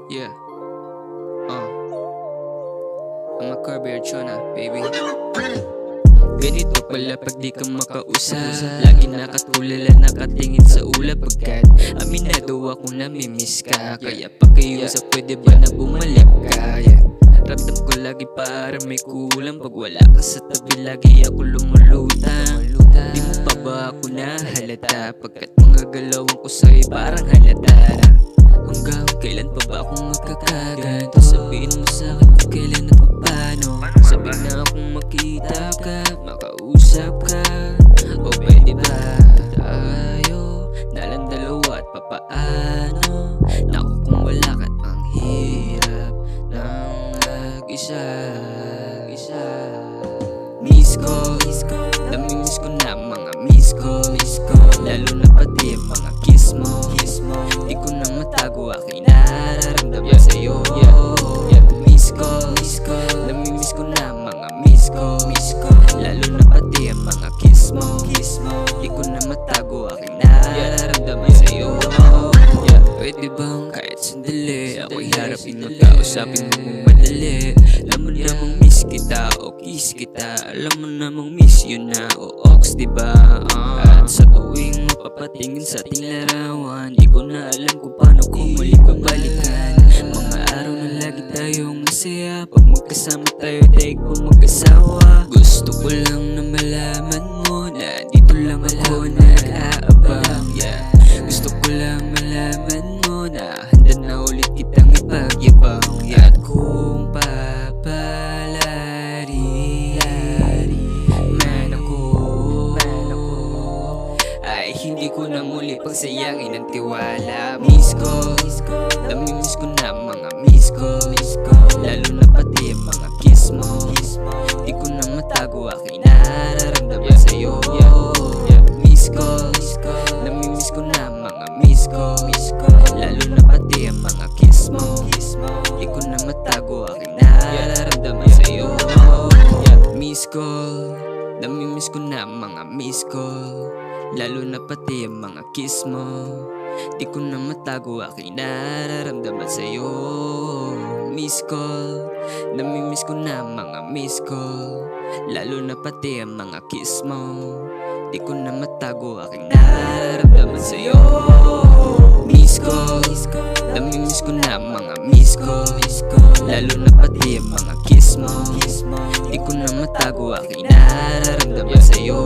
Yeah. I'm a Carberchona, baby. Ganito pala pag di ka makausap, lagi nakatulala, nakatingin sa ulap. Pagkat aminado ako na mimiss ka, kaya pakiusap, pwede ba na bumalik ka? Ramdam ko lagi para may kulang, pag wala ka sa tabi lagi ako lumulutang. Di mo pa ba ako nahalata, pagkat mga galawan ko sa'yo parang halata. Hanggang kailan pa ba akong magkakaganto? Sabihin mo sa'kin kung kailan at paano. Sabihin na akong makita ka, makausap ka. O pwede ba tayo nalang dalawa at papaano? Naku kung wala ka't ang hirap ng mag-isa. Miss ko, namimiss ko na mga miss ko. Lalo na pati ang mga kiss mo. Di ko na matago aking nararamdaman sa'yo. Miss ko, namimiss ko na mga miss ko. Lalo na pati ang mga kiss mo. Di ko na matago aking nararamdaman sa'yo. Pwede bang kahit sandali ako'y harapin mo, kausapin mo kung madali. Alam mo namang miss kita o kiss kita, alam mo namang miss yun na o ox, diba? At sa tuwing mapapatingin sa ating larawan, di ko na alam kung paano ko muli babalikan. Mga araw na lagi tayong masaya, pag magkasama tayo daig pa mag-asawa. Gusto ko lang na malaman mo na dito lang ako nag-aabang. Gusto ko lang malaman mo na handa na ulit kitang ipagyabang. At kung papalari man ako, ay hindi ko na muli pagsayangin ang tiwala. Miss ko, namimiss ko na mga miss ko. Lalo na pati ang mga kiss mo. Di ko na matago aking nararamdaman sa'yo. Miss ko, namimiss ko na mga miss ko. Lalo na pati ang mga kiss mo. Di ko na matago aking nararamdaman sa'yo. Miss ko, namimiss ko na mga miss ko. Lalo na pati ang mga kiss mo. Di ko na matago aking nararamdaman sa'yo. Miss ko, namimiss ko na mga miss ko. Lalo na pati ang mga kiss mo. Di ko na matago aking nararamdaman sa'yo. Miss ko, namimiss ko na mga miss ko. Lalo na pati ang mga kiss mo. Di ko na matago aking nararamdaman sa'yo.